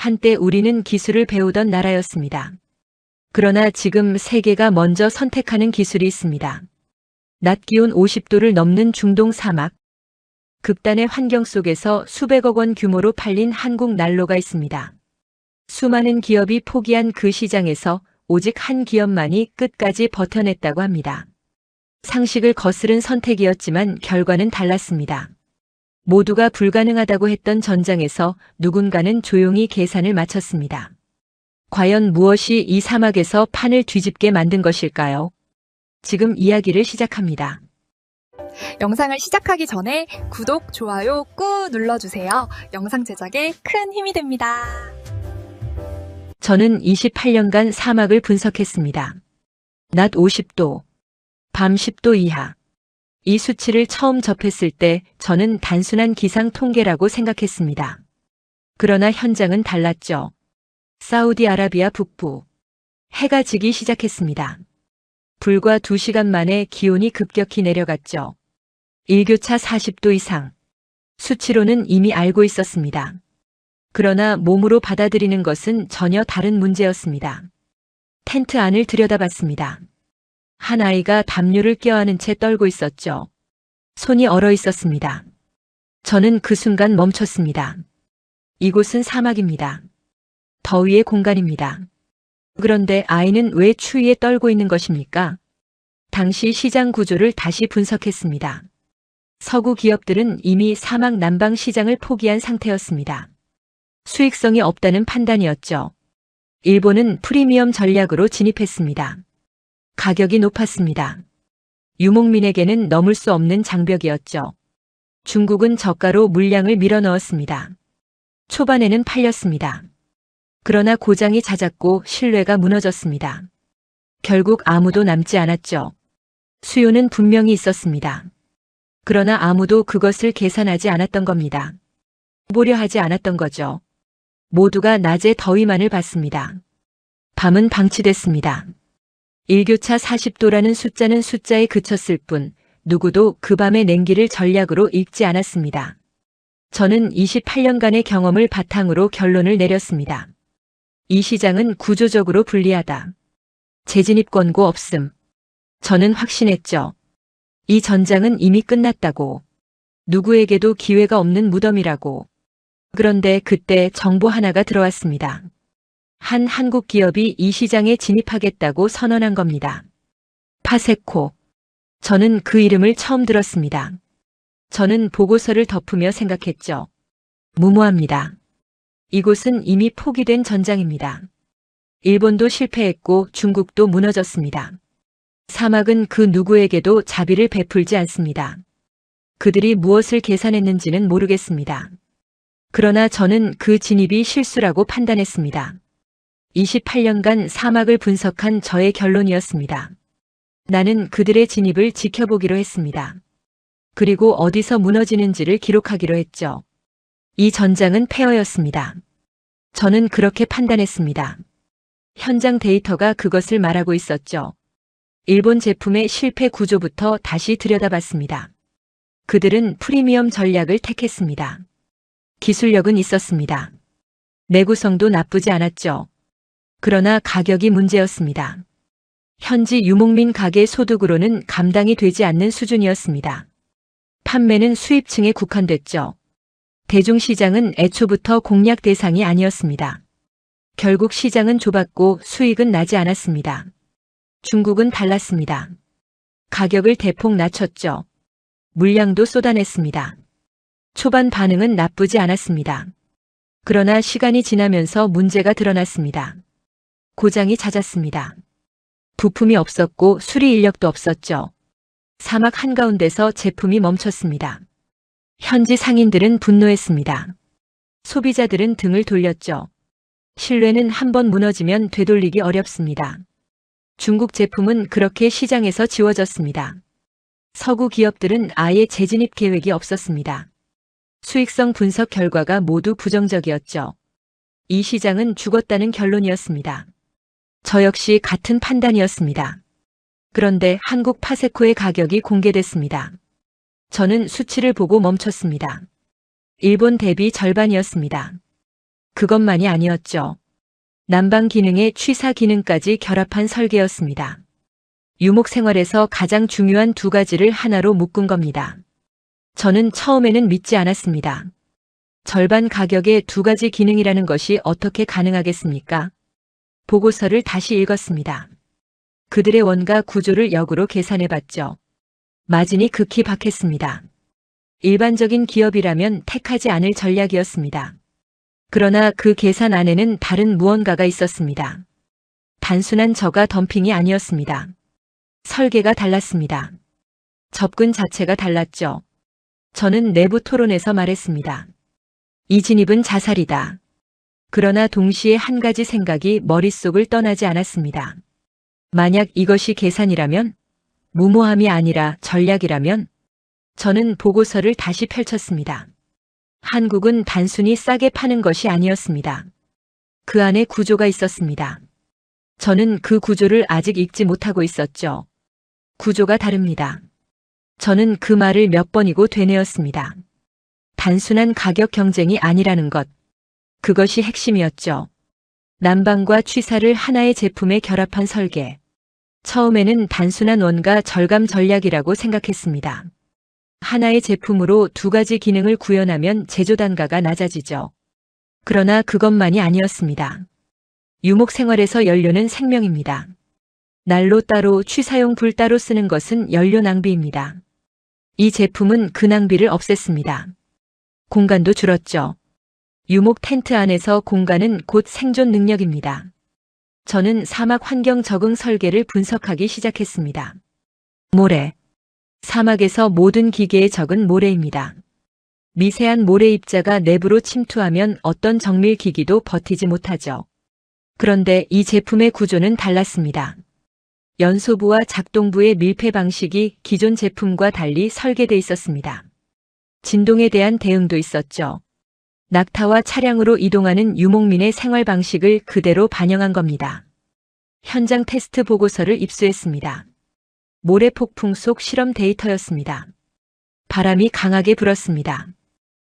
한때 우리는 기술을 배우던 나라였습니다. 그러나 지금 세계가 먼저 선택하는 기술이 있습니다. 낮 기온 50도를 넘는 중동 사막. 극단의 환경 속에서 수백억 원 규모로 팔린 한국 난로가 있습니다. 수많은 기업이 포기한 그 시장에서 오직 한 기업만이 끝까지 버텨냈다고 합니다. 상식을 거스른 선택이었지만 결과는 달랐습니다. 모두가 불가능하다고 했던 전장에서 누군가는 조용히 계산을 마쳤습니다. 과연 무엇이 이 사막에서 판을 뒤집게 만든 것일까요? 지금 이야기를 시작합니다. 영상을 시작하기 전에 구독, 좋아요 꾹 눌러주세요. 영상 제작에 큰 힘이 됩니다. 저는 28년간 사막을 분석했습니다. 낮 50도, 밤 10도 이하. 이 수치를 처음 접했을 때 저는 단순한 기상 통계라고 생각했습니다. 그러나 현장은 달랐죠. 사우디아라비아 북부. 해가 지기 시작했습니다. 불과 2시간 만에 기온이 급격히 내려갔죠. 일교차 40도 이상. 수치로는 이미 알고 있었습니다. 그러나 몸으로 받아들이는 것은 전혀 다른 문제였습니다. 텐트 안을 들여다봤습니다. 한 아이가 담요를 껴안은 채 떨고 있었죠. 손이 얼어 있었습니다. 저는 그 순간 멈췄습니다. 이곳은 사막입니다. 더위의 공간입니다. 그런데 아이는 왜 추위에 떨고 있는 것입니까? 당시 시장 구조를 다시 분석했습니다. 서구 기업들은 이미 사막 난방 시장을 포기한 상태였습니다. 수익성이 없다는 판단이었죠. 일본은 프리미엄 전략으로 진입했습니다. 가격이 높았습니다. 유목민에게는 넘을 수 없는 장벽이었죠. 중국은 저가로 물량을 밀어넣었습니다. 초반에는 팔렸습니다. 그러나 고장이 잦았고 신뢰가 무너졌습니다. 결국 아무도 남지 않았죠. 수요는 분명히 있었습니다. 그러나 아무도 그것을 계산하지 않았던 겁니다. 보려 하지 않았던 거죠. 모두가 낮에 더위만을 봤습니다. 밤은 방치됐습니다. 일교차 40도라는 숫자는 숫자에 그쳤을 뿐 누구도 그 밤의 냉기를 전략으로 읽지 않았습니다. 저는 28년간의 경험을 바탕으로 결론을 내렸습니다. 이 시장은 구조적으로 불리하다. 재진입 권고 없음. 저는 확신했죠. 이 전장은 이미 끝났다고. 누구에게도 기회가 없는 무덤이라고. 그런데 그때 정보 하나가 들어왔습니다. 한 한국 기업이 이 시장에 진입하겠다고 선언한 겁니다. 파세코. 저는 그 이름을 처음 들었습니다. 저는 보고서를 덮으며 생각했죠. 무모합니다. 이곳은 이미 포기된 전장입니다. 일본도 실패했고 중국도 무너졌습니다. 사막은 그 누구에게도 자비를 베풀지 않습니다. 그들이 무엇을 계산했는지는 모르겠습니다. 그러나 저는 그 진입이 실수라고 판단했습니다. 28년간 사막을 분석한 저의 결론이었습니다. 나는 그들의 진입을 지켜보기로 했습니다. 그리고 어디서 무너지는지를 기록하기로 했죠. 이 전장은 폐허였습니다. 저는 그렇게 판단했습니다. 현장 데이터가 그것을 말하고 있었죠. 일본 제품의 실패 구조부터 다시 들여다봤습니다. 그들은 프리미엄 전략을 택했습니다. 기술력은 있었습니다. 내구성도 나쁘지 않았죠. 그러나 가격이 문제였습니다. 현지 유목민 가게 소득으로는 감당이 되지 않는 수준이었습니다. 판매는 수입층에 국한됐죠. 대중시장은 애초부터 공략 대상이 아니었습니다. 결국 시장은 좁았고 수익은 나지 않았습니다. 중국은 달랐습니다. 가격을 대폭 낮췄죠. 물량도 쏟아냈습니다. 초반 반응은 나쁘지 않았습니다. 그러나 시간이 지나면서 문제가 드러났습니다. 고장이 잦았습니다. 부품이 없었고 수리 인력도 없었죠. 사막 한가운데서 제품이 멈췄습니다. 현지 상인들은 분노했습니다. 소비자들은 등을 돌렸죠. 신뢰는 한번 무너지면 되돌리기 어렵습니다. 중국 제품은 그렇게 시장에서 지워졌습니다. 서구 기업들은 아예 재진입 계획이 없었습니다. 수익성 분석 결과가 모두 부정적이었죠. 이 시장은 죽었다는 결론이었습니다. 저 역시 같은 판단이었습니다. 그런데 한국 파세코의 가격이 공개됐습니다. 저는 수치를 보고 멈췄습니다. 일본 대비 절반이었습니다. 그것만이 아니었죠. 난방 기능에 취사 기능까지 결합한 설계였습니다. 유목 생활에서 가장 중요한 두 가지를 하나로 묶은 겁니다. 저는 처음에는 믿지 않았습니다. 절반 가격에 두 가지 기능이라는 것이 어떻게 가능하겠습니까? 보고서를 다시 읽었습니다. 그들의 원가 구조를 역으로 계산해봤죠. 마진이 극히 박했습니다. 일반적인 기업이라면 택하지 않을 전략이었습니다. 그러나 그 계산 안에는 다른 무언가가 있었습니다. 단순한 저가 덤핑이 아니었습니다. 설계가 달랐습니다. 접근 자체가 달랐죠. 저는 내부 토론에서 말했습니다. 이 진입은 자살이다. 그러나 동시에 한 가지 생각이 머릿속을 떠나지 않았습니다. 만약 이것이 계산이라면, 무모함이 아니라 전략이라면, 저는 보고서를 다시 펼쳤습니다. 한국은 단순히 싸게 파는 것이 아니었습니다. 그 안에 구조가 있었습니다. 저는 그 구조를 아직 읽지 못하고 있었죠. 구조가 다릅니다. 저는 그 말을 몇 번이고 되뇌었습니다. 단순한 가격 경쟁이 아니라는 것. 그것이 핵심이었죠. 난방과 취사를 하나의 제품에 결합한 설계. 처음에는 단순한 원가 절감 전략이라고 생각했습니다. 하나의 제품으로 두 가지 기능을 구현하면 제조 단가가 낮아지죠. 그러나 그것만이 아니었습니다. 유목 생활에서 연료는 생명입니다. 난로 따로 취사용 불 따로 쓰는 것은 연료 낭비입니다. 이 제품은 그 낭비를 없앴습니다. 공간도 줄었죠. 유목 텐트 안에서 공간은 곧 생존 능력입니다. 저는 사막 환경 적응 설계를 분석하기 시작했습니다. 모래. 사막에서 모든 기계의 적은 모래입니다. 미세한 모래 입자가 내부로 침투하면 어떤 정밀 기기도 버티지 못하죠. 그런데 이 제품의 구조는 달랐습니다. 연소부와 작동부의 밀폐 방식이 기존 제품과 달리 설계돼 있었습니다. 진동에 대한 대응도 있었죠. 낙타와 차량으로 이동하는 유목민의 생활 방식을 그대로 반영한 겁니다. 현장 테스트 보고서를 입수했습니다. 모래 폭풍 속 실험 데이터였습니다. 바람이 강하게 불었습니다.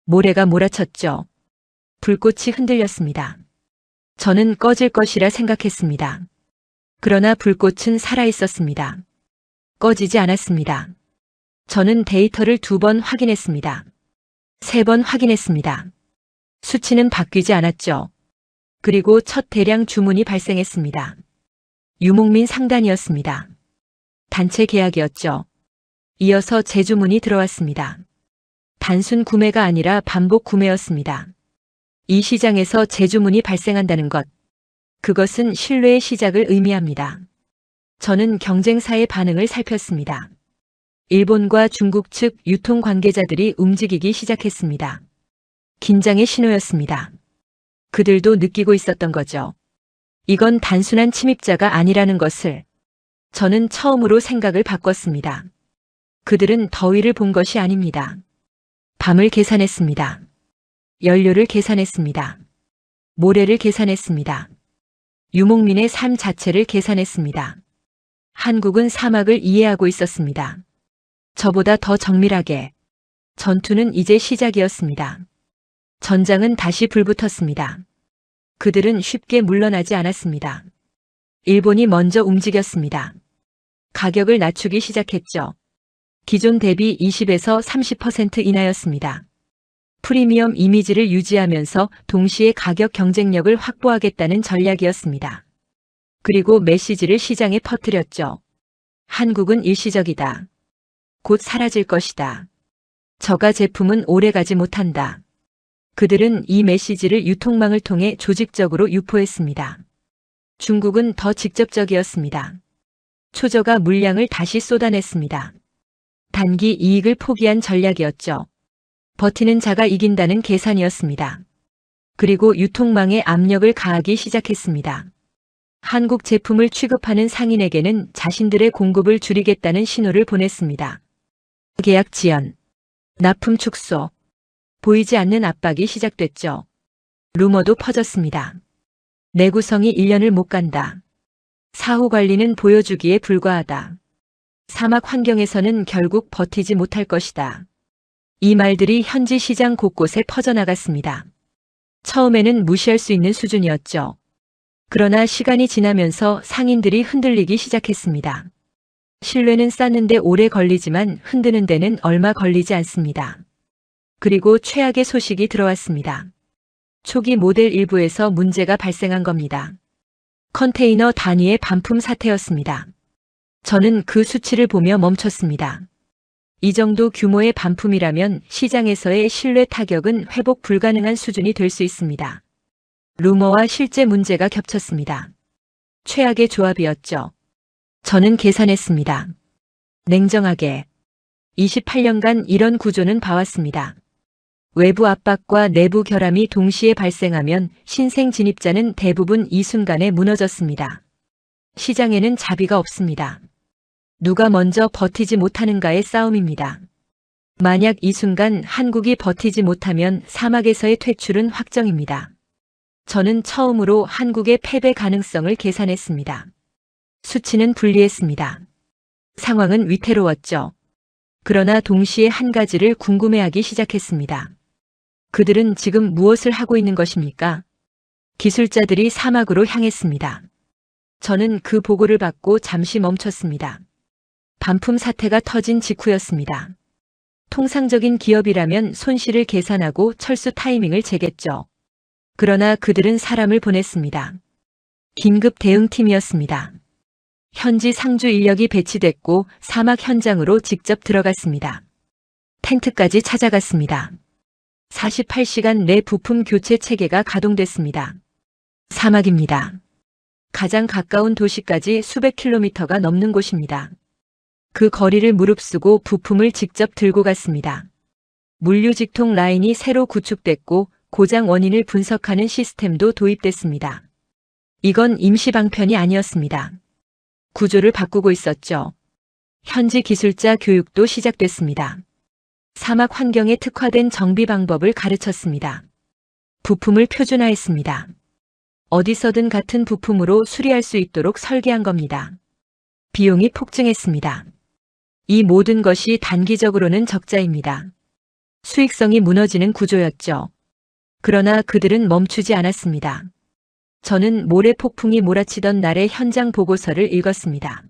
모래가 몰아쳤죠. 불꽃이 흔들렸습니다. 저는 꺼질 것이라 생각했습니다. 그러나 불꽃은 살아있었습니다. 꺼지지 않았습니다. 저는 데이터를 2번 확인했습니다. 3번 확인했습니다. 수치는 바뀌지 않았죠. 그리고 첫 대량 주문이 발생했습니다. 유목민 상단이었습니다. 단체 계약이었죠. 이어서 재주문이 들어왔습니다. 단순 구매가 아니라 반복 구매였습니다. 이 시장에서 재주문이 발생한다는 것, 그것은 신뢰의 시작을 의미합니다. 저는 경쟁사의 반응을 살폈습니다. 일본과 중국 측 유통 관계자들이 움직이기 시작했습니다. 긴장의 신호였습니다. 그들도 느끼고 있었던 거죠. 이건 단순한 침입자가 아니라는 것을. 저는 처음으로 생각을 바꿨습니다. 그들은 더위를 본 것이 아닙니다. 밤을 계산했습니다. 연료를 계산했습니다. 모래를 계산했습니다. 유목민의 삶 자체를 계산했습니다. 한국은 사막을 이해하고 있었습니다. 저보다 더 정밀하게. 전투는 이제 시작이었습니다. 전장은 다시 불붙었습니다. 그들은 쉽게 물러나지 않았습니다. 일본이 먼저 움직였습니다. 가격을 낮추기 시작했죠. 기존 대비 20에서 30% 인하였습니다. 프리미엄 이미지를 유지하면서 동시에 가격 경쟁력을 확보하겠다는 전략이었습니다. 그리고 메시지를 시장에 퍼뜨렸죠. 한국은 일시적이다. 곧 사라질 것이다. 저가 제품은 오래가지 못한다. 그들은 이 메시지를 유통망을 통해 조직적으로 유포했습니다. 중국은 더 직접적이었습니다. 초저가 물량을 다시 쏟아냈습니다. 단기 이익을 포기한 전략이었죠. 버티는 자가 이긴다는 계산이었습니다. 그리고 유통망에 압력을 가하기 시작했습니다. 한국 제품을 취급하는 상인에게는 자신들의 공급을 줄이겠다는 신호를 보냈습니다. 계약 지연, 납품 축소, 보이지 않는 압박이 시작됐죠. 루머도 퍼졌습니다. 내구성이 1년을 못 간다. 사후 관리는 보여주기에 불과하다. 사막 환경에서는 결국 버티지 못할 것이다. 이 말들이 현지 시장 곳곳에 퍼져나갔습니다. 처음에는 무시할 수 있는 수준이었죠. 그러나 시간이 지나면서 상인들이 흔들리기 시작했습니다. 신뢰는 쌓는데 오래 걸리지만 흔드는 데는 얼마 걸리지 않습니다. 그리고 최악의 소식이 들어왔습니다. 초기 모델 일부에서 문제가 발생한 겁니다. 컨테이너 단위의 반품 사태였습니다. 저는 그 수치를 보며 멈췄습니다. 이 정도 규모의 반품이라면 시장에서의 신뢰 타격은 회복 불가능한 수준이 될 수 있습니다. 루머와 실제 문제가 겹쳤습니다. 최악의 조합이었죠. 저는 계산했습니다. 냉정하게. 28년간 이런 구조는 봐왔습니다. 외부 압박과 내부 결함이 동시에 발생하면 신생 진입자는 대부분 이 순간에 무너졌습니다. 시장에는 자비가 없습니다. 누가 먼저 버티지 못하는가의 싸움입니다. 만약 이 순간 한국이 버티지 못하면 사막에서의 퇴출은 확정입니다. 저는 처음으로 한국의 패배 가능성을 계산했습니다. 수치는 불리했습니다. 상황은 위태로웠죠. 그러나 동시에 한 가지를 궁금해하기 시작했습니다. 그들은 지금 무엇을 하고 있는 것입니까? 기술자들이 사막으로 향했습니다. 저는 그 보고를 받고 잠시 멈췄습니다. 반품 사태가 터진 직후였습니다. 통상적인 기업이라면 손실을 계산하고 철수 타이밍을 재겠죠. 그러나 그들은 사람을 보냈습니다. 긴급 대응팀이었습니다. 현지 상주 인력이 배치됐고 사막 현장으로 직접 들어갔습니다. 텐트까지 찾아갔습니다. 48시간 내 부품 교체 체계가 가동됐습니다. 사막입니다. 가장 가까운 도시까지 수백 킬로미터가 넘는 곳입니다. 그 거리를 무릅쓰고 부품을 직접 들고 갔습니다. 물류 직통 라인이 새로 구축됐고 고장 원인을 분석하는 시스템도 도입됐습니다. 이건 임시 방편이 아니었습니다. 구조를 바꾸고 있었죠. 현지 기술자 교육도 시작됐습니다. 사막 환경에 특화된 정비 방법을 가르쳤습니다. 부품을 표준화했습니다. 어디서든 같은 부품으로 수리할 수 있도록 설계한 겁니다. 비용이 폭증했습니다. 이 모든 것이 단기적으로는 적자입니다. 수익성이 무너지는 구조였죠. 그러나 그들은 멈추지 않았습니다. 저는 모래 폭풍이 몰아치던 날의 현장 보고서를 읽었습니다.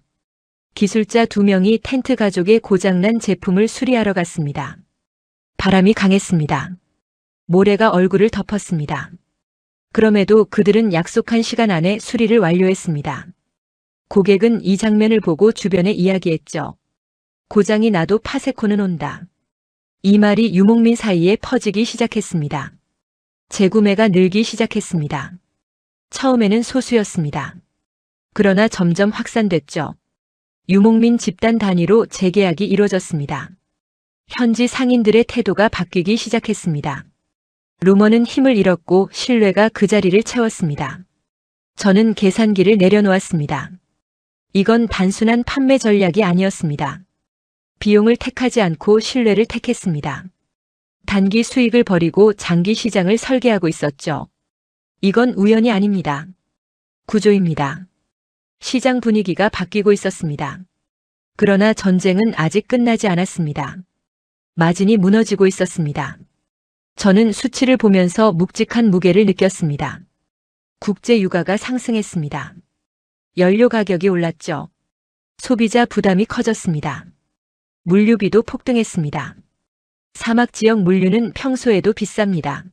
기술자 2명이 텐트 가족의 고장난 제품을 수리하러 갔습니다. 바람이 강했습니다. 모래가 얼굴을 덮었습니다. 그럼에도 그들은 약속한 시간 안에 수리를 완료했습니다. 고객은 이 장면을 보고 주변에 이야기했죠. 고장이 나도 파세코는 온다. 이 말이 유목민 사이에 퍼지기 시작했습니다. 재구매가 늘기 시작했습니다. 처음에는 소수였습니다. 그러나 점점 확산됐죠. 유목민 집단 단위로 재계약이 이루어졌습니다. 현지 상인들의 태도가 바뀌기 시작했습니다. 루머는 힘을 잃었고 신뢰가 그 자리를 채웠습니다. 저는 계산기를 내려놓았습니다. 이건 단순한 판매 전략이 아니었습니다. 비용을 택하지 않고 신뢰를 택했습니다. 단기 수익을 버리고 장기 시장을 설계하고 있었죠. 이건 우연이 아닙니다. 구조입니다. 시장 분위기가 바뀌고 있었습니다. 그러나 전쟁은 아직 끝나지 않았습니다. 마진이 무너지고 있었습니다. 저는 수치를 보면서 묵직한 무게를 느꼈습니다. 국제 유가가 상승했습니다. 연료 가격이 올랐죠. 소비자 부담이 커졌습니다. 물류비도 폭등했습니다. 사막 지역 물류는 평소에도 비쌉니다.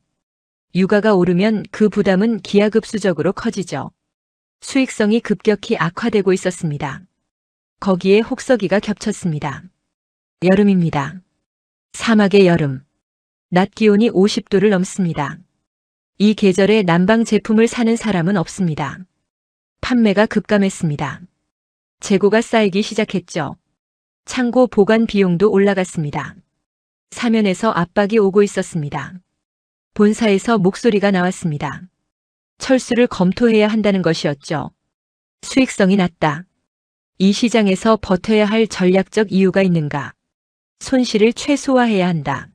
유가가 오르면 그 부담은 기하급수적으로 커지죠. 수익성이 급격히 악화되고 있었습니다. 거기에 혹서기가 겹쳤습니다. 여름입니다. 사막의 여름. 낮 기온이 50도를 넘습니다. 이 계절에 난방 제품을 사는 사람은 없습니다. 판매가 급감했습니다. 재고가 쌓이기 시작했죠. 창고 보관 비용도 올라갔습니다. 사면에서 압박이 오고 있었습니다. 본사에서 목소리가 나왔습니다. 철수를 검토해야 한다는 것이었죠. 수익성이 낮다. 이 시장에서 버텨야 할 전략적 이유가 있는가? 손실을 최소화해야 한다.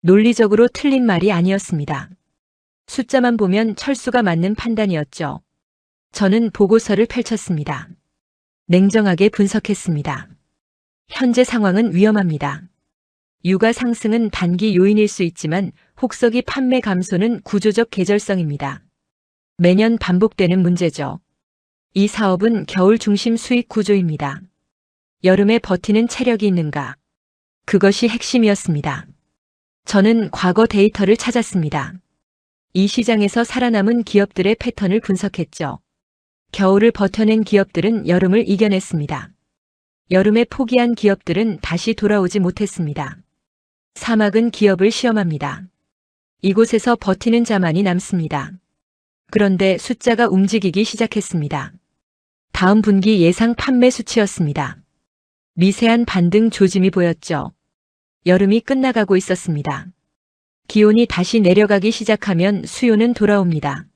논리적으로 틀린 말이 아니었습니다. 숫자만 보면 철수가 맞는 판단이었죠. 저는 보고서를 펼쳤습니다. 냉정하게 분석했습니다. 현재 상황은 위험합니다. 유가 상승은 단기 요인일 수 있지만 혹서기 판매 감소는 구조적 계절성입니다. 매년 반복되는 문제죠. 이 사업은 겨울 중심 수익 구조입니다. 여름에 버티는 체력이 있는가? 그것이 핵심이었습니다. 저는 과거 데이터를 찾았습니다. 이 시장에서 살아남은 기업들의 패턴을 분석했죠. 겨울을 버텨낸 기업들은 여름을 이겨냈습니다. 여름에 포기한 기업들은 다시 돌아오지 못했습니다. 사막은 기업을 시험합니다. 이곳에서 버티는 자만이 남습니다. 그런데 숫자가 움직이기 시작했습니다. 다음 분기 예상 판매 수치였습니다. 미세한 반등 조짐이 보였죠. 여름이 끝나가고 있었습니다. 기온이 다시 내려가기 시작하면 수요는 돌아옵니다.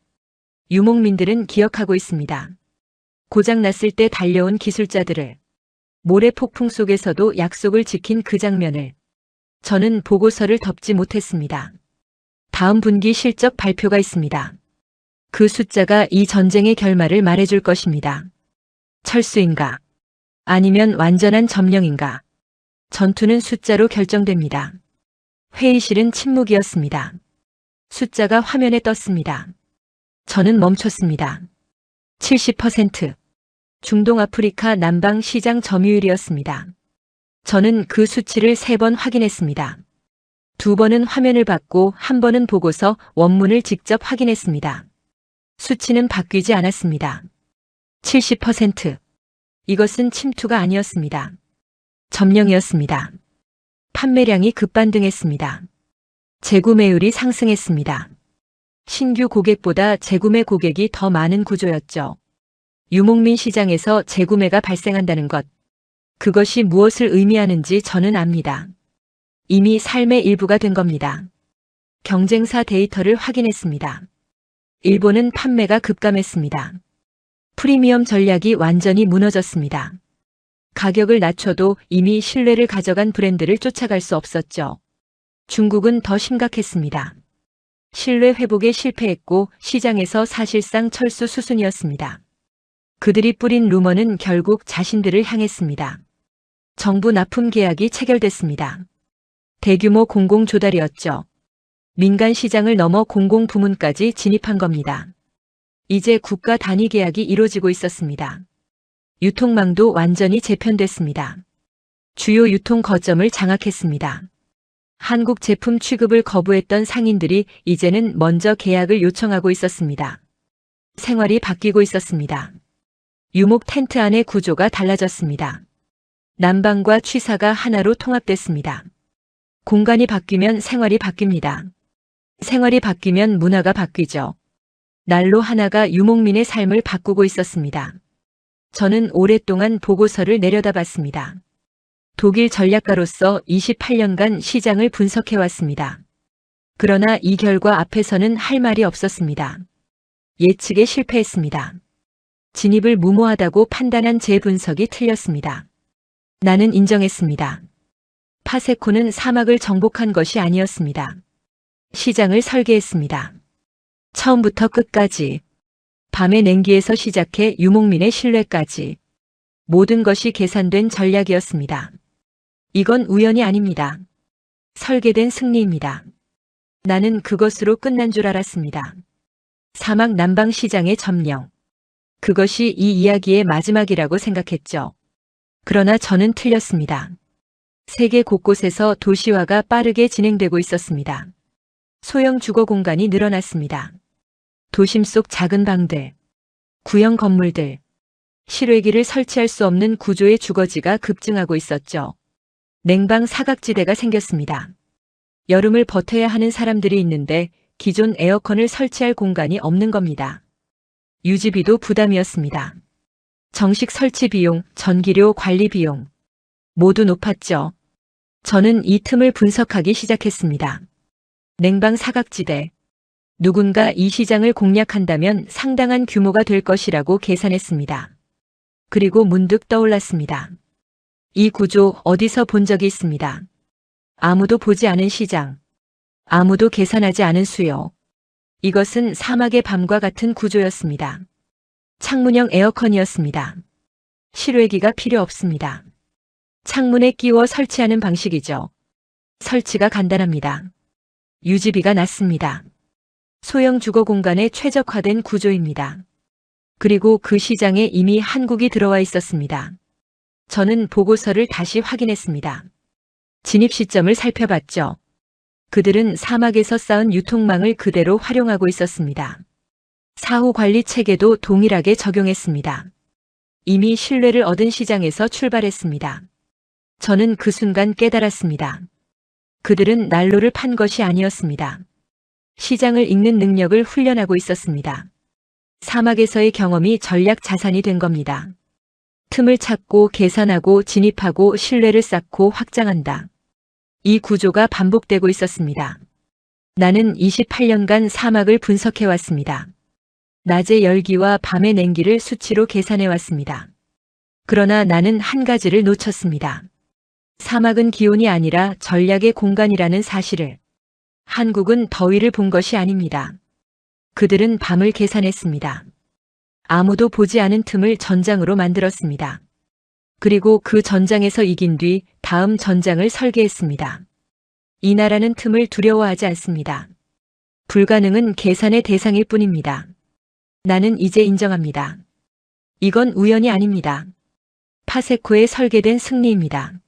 유목민들은 기억하고 있습니다. 고장났을 때 달려온 기술자들을, 모래 폭풍 속에서도 약속을 지킨 그 장면을. 저는 보고서를 덮지 못했습니다. 다음 분기 실적 발표가 있습니다. 그 숫자가 이 전쟁의 결말을 말해줄 것입니다. 철수인가? 아니면 완전한 점령인가? 전투는 숫자로 결정됩니다. 회의실은 침묵이었습니다. 숫자가 화면에 떴습니다. 저는 멈췄습니다. 70%. 중동 아프리카 남방 시장 점유율이었습니다. 저는 그 수치를 3번 확인했습니다. 2번은 화면을 받고 1번은 보고서 원문을 직접 확인했습니다. 수치는 바뀌지 않았습니다. 70%. 이것은 침투가 아니었습니다. 점령이었습니다. 판매량이 급반등했습니다. 재구매율이 상승했습니다. 신규 고객보다 재구매 고객이 더 많은 구조였죠. 유목민 시장에서 재구매가 발생한다는 것. 그것이 무엇을 의미하는지 저는 압니다. 이미 삶의 일부가 된 겁니다. 경쟁사 데이터를 확인했습니다. 일본은 판매가 급감했습니다. 프리미엄 전략이 완전히 무너졌습니다. 가격을 낮춰도 이미 신뢰를 가져간 브랜드를 쫓아갈 수 없었죠. 중국은 더 심각했습니다. 신뢰 회복에 실패했고 시장에서 사실상 철수 수순이었습니다. 그들이 뿌린 루머는 결국 자신들을 향했습니다. 정부 납품 계약이 체결됐습니다. 대규모 공공 조달이었죠. 민간 시장을 넘어 공공 부문까지 진입한 겁니다. 이제 국가 단위 계약이 이루어지고 있었습니다. 유통망도 완전히 재편됐습니다. 주요 유통 거점을 장악했습니다. 한국 제품 취급을 거부했던 상인들이 이제는 먼저 계약을 요청하고 있었습니다. 생활이 바뀌고 있었습니다. 유목 텐트 안의 구조가 달라졌습니다. 난방과 취사가 하나로 통합됐습니다. 공간이 바뀌면 생활이 바뀝니다. 생활이 바뀌면 문화가 바뀌죠. 난로 하나가 유목민의 삶을 바꾸고 있었습니다. 저는 오랫동안 보고서를 내려다봤습니다. 독일 전략가로서 28년간 시장을 분석해왔습니다. 그러나 이 결과 앞에서는 할 말이 없었습니다. 예측에 실패했습니다. 진입을 무모하다고 판단한 제 분석이 틀렸습니다. 나는 인정했습니다. 파세코는 사막을 정복한 것이 아니었습니다. 시장을 설계했습니다. 처음부터 끝까지. 밤의 냉기에서 시작해 유목민의 신뢰까지. 모든 것이 계산된 전략이었습니다. 이건 우연이 아닙니다. 설계된 승리입니다. 나는 그것으로 끝난 줄 알았습니다. 사막 남방 시장의 점령. 그것이 이 이야기의 마지막이라고 생각했죠. 그러나 저는 틀렸습니다. 세계 곳곳에서 도시화가 빠르게 진행되고 있었습니다. 소형 주거 공간이 늘어났습니다. 도심 속 작은 방들, 구형 건물들, 실외기를 설치할 수 없는 구조의 주거지가 급증하고 있었죠. 냉방 사각지대가 생겼습니다. 여름을 버텨야 하는 사람들이 있는데 기존 에어컨을 설치할 공간이 없는 겁니다. 유지비도 부담이었습니다. 정식 설치 비용, 전기료 관리 비용 모두 높았죠. 저는 이 틈을 분석하기 시작했습니다. 냉방 사각지대. 누군가 이 시장을 공략한다면 상당한 규모가 될 것이라고 계산했습니다. 그리고 문득 떠올랐습니다. 이 구조 어디서 본 적이 있습니다. 아무도 보지 않은 시장. 아무도 계산하지 않은 수요. 이것은 사막의 밤과 같은 구조였습니다. 창문형 에어컨이었습니다. 실외기가 필요 없습니다. 창문에 끼워 설치하는 방식이죠. 설치가 간단합니다. 유지비가 낮습니다. 소형 주거 공간에 최적화된 구조입니다. 그리고 그 시장에 이미 한국이 들어와 있었습니다. 저는 보고서를 다시 확인했습니다. 진입 시점을 살펴봤죠. 그들은 사막에서 쌓은 유통망을 그대로 활용하고 있었습니다. 사후 관리 체계도 동일하게 적용했습니다. 이미 신뢰를 얻은 시장에서 출발했습니다. 저는 그 순간 깨달았습니다. 그들은 난로를 판 것이 아니었습니다. 시장을 읽는 능력을 훈련하고 있었습니다. 사막에서의 경험이 전략 자산이 된 겁니다. 틈을 찾고 계산하고 진입하고 신뢰를 쌓고 확장한다. 이 구조가 반복되고 있었습니다. 나는 28년간 사막을 분석해왔습니다. 낮의 열기와 밤의 냉기를 수치로 계산해왔습니다. 그러나 나는 한 가지를 놓쳤습니다. 사막은 기온이 아니라 전략의 공간이라는 사실을. 한국은 더위를 본 것이 아닙니다. 그들은 밤을 계산했습니다. 아무도 보지 않은 틈을 전장으로 만들었습니다. 그리고 그 전장에서 이긴 뒤 다음 전장을 설계했습니다. 이 나라는 틈을 두려워하지 않습니다. 불가능은 계산의 대상일 뿐입니다. 나는 이제 인정합니다. 이건 우연이 아닙니다. 파세코에 설계된 승리입니다.